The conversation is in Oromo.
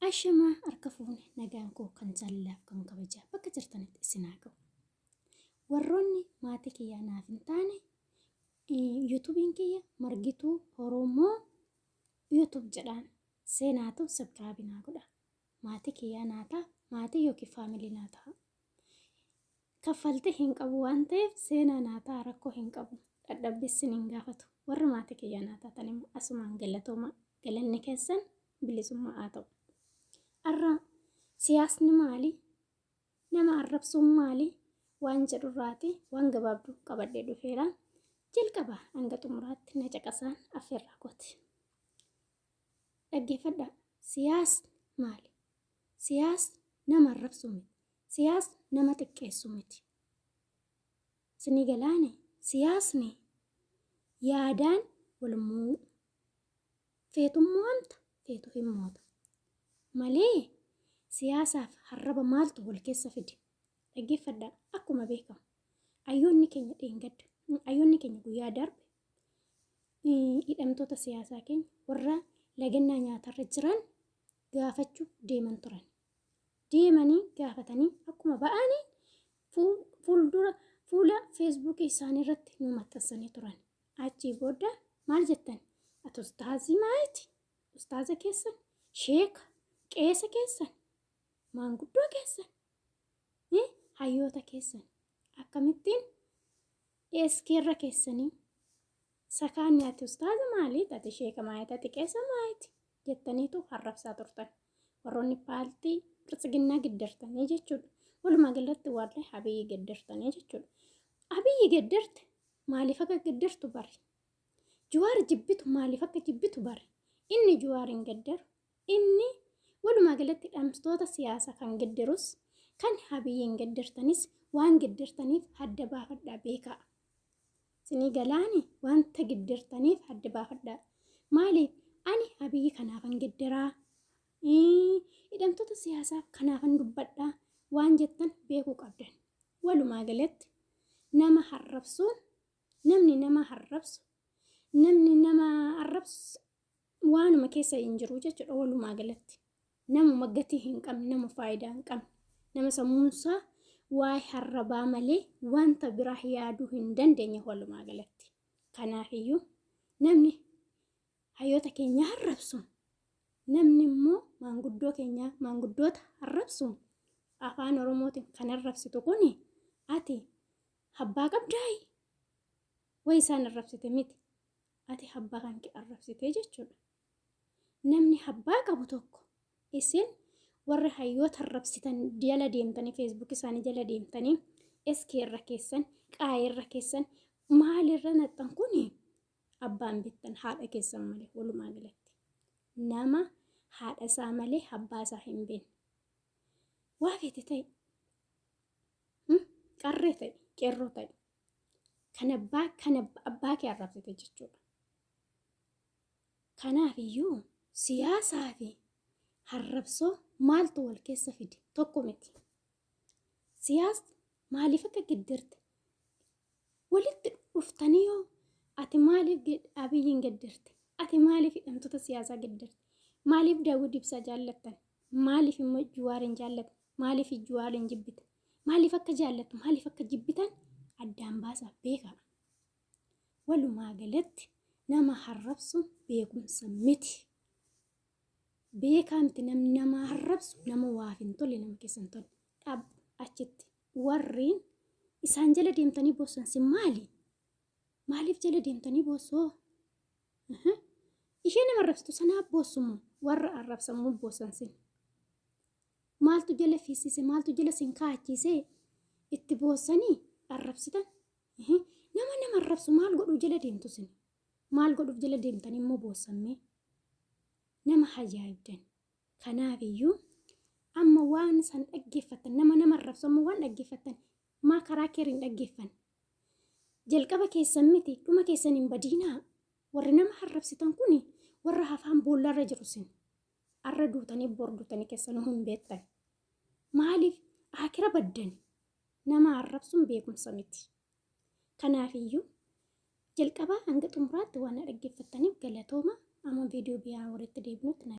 Ashamaa harka fuune nagaan koo kan jaallaf kan kabajaa bakka jirtanitti isin haa ga'u. Warroonni maatii kiyyaa naaf hin taane yuutuubiin kiyya Margituu Oromoo yuutuub jedhaan seenaatu sabskiraayib naa godha. Maatii kiyyaa naa ta'a, maatii yookiin faamilii naa ta'a. Kaffaltii hin qabu waan ta'eef seenaa naa ta'a, rakkoo hin qabu. Dadhabbiin hin gaafatu. Warri maatii kiyyaa naa taatan immoo asumaan galatooma. Galanni keessan bilisummaa haa ta'u. Arra siyaasni maali? Nama arrabsuun maali? Waan jedhurraati waan gabaabduu qabadhee dhufeera. Jalqaba hanga xumuraatti na caqasaan affeerraa kooti. Dhaggeeffadhaa. Siyaasni maali? Siyaasni nama arrabsuu miti. Siyaasni nama xiqqeessuu miti. Sinii galaane siyaasni yaadaan wal mo'uu. Feetummoo amta feetu hin moota. Malee siyaasaaf harraba maaltu wal keessa fide? Dhaggeeffadhaa. Akkuma beekamu hayyoonni keenya dheengadda. Hayyoonni keenya guyyaa darbe hidhamtoota siyaasaa keenya warra lagannaa nyaatarra jiran gaafachuu deeman turan. Deemanii gaafatanii akkuma ba'anii fuula feesbuukii isaanii irratti nu maxxansanii turan. Achii booda maal jettan? Ati ustaazii maayiti? Ustaaza keessan, sheeka, qeesa keessan, maanguddoo keessan, hayyoota keessan akkamittiin eeskeerra keessanii sakaan ati ustaaza maaliit? Ati sheeka maayiti? Ati qeesa maayiti? Jettaniitu harrabsaa turtan. Warroonni paartii biltsiginnaa giddartanii jechuudha. Walumaa galatti warra Abiyyi giddartanii jechuudha. Abiyyi giddarte maaliif akka giddartu bari? Jawaar jibbitu maaliif akka jibbitu bari? Inni Jawaar hin giddaru. Inni walumaa galatti dhamstoota siyaasaa kan giddarus kan Abiyyi hin giddartanis waan giddartaniif adda baafadhaa beekaa. Sinii galaani wanta giddartaniif adda baafadhaa. Maaliif? Ani Abiyyi kanaafan giddaraa. Hidhamtoota siyaasaa kanaafan dubbadhaa waan jettan beekuu qabdan. Walumaa galatti nama harrabsuun namni nama harrabsu waanuma keessa hin jiru jechuudha. Walumaa galatti namuma gatii hin qabne, nama faayidaa hin qabne, nama sammuunsaa waa'ee harrabaa malee wanta biraa yaaduu hin dandeenye walumaa galatti. Kanaafiyyuu namni hayyoota keenya harrabsu, namni immoo maanguddoota harrabsu afaan Oromootiin kan arrabsitu kuni ati abbaa qabdaayi way isaan arrabsite miti. Ati abbaa kan kee arrabsite jechuudha. Namni abbaa qabu tokko isin warri hayyoota arrabsitan jala deemtanii feesbuukii isaanii jala deemtanii eskeerra keessan, qaayirra keessan maalirra naxxan kuni abbaan bittan haadha keessan malee walumaa galatti. Nama haadha isaa malee abbaa isaa hin beekne. Waa feete ta'e, qarree ta'e, qeerroo ta'e, kan abbaa kee arrabsite jechuudha. Kanaafiyyuu siyaasaa fi harrabsoo maaltu wal keessa fide? Tokko miti. Siyaasni maaliif akka giddarte? Walitti dhuftanii yoo ati maaliif Abiyyiin giddarte? Ati maaliif hidhamtoota siyaasaa giddarte? Maaliif Daawud Ibsaa jaallattan? Maaliif immoo Jawaar hin jaallattan? Maaliif Jawaar hin jibbitan? Maaliif akka jaallattu? Maaliif akka jibbitan? Addaan baasaa beekaa. Walumaa galatti nama harrabsu beekumsa miti. Beekaa miti namni nama harrabsu nama waaf hin tolle, nama keessa hin tolle. Achitti warreen isaan jala deemtanii boossansi maali? Maaliif jala deemtanii boossoo? Ishee nama arrabsitu sanaaf boossumoo warra arrabsamuu boossansi. Maaltu jala fiisise? Maaltu jala sin kaachiisee itti boossanii arrabsitan? Nama arrabsu maal godhuu jala deemtu sin? Maal godhuuf jala deemtanii immoo boossammee? Nama ajaa'ibdan. Kanaafiyyuu amma waan san dhaggeeffatan nama arrabsamu waan dhaggeeffatan maa karaa keeriin dhaggeeffan? Jalqaba keessan miti dhuma keessan hin badiinaa. Warri nama harrabsitan kuni warra afaan boollarra jiru sin. Arra duutanii bor duutanii keessanuu hin beektan. Maaliif akira baddani? Nama arrabsuun beekumsa miti. Kanaafiyyuu jalqaba hanga xumuraatti waan dhaggeeffataniif galatooma. Amma viidiyoo biraa walitti deebinutti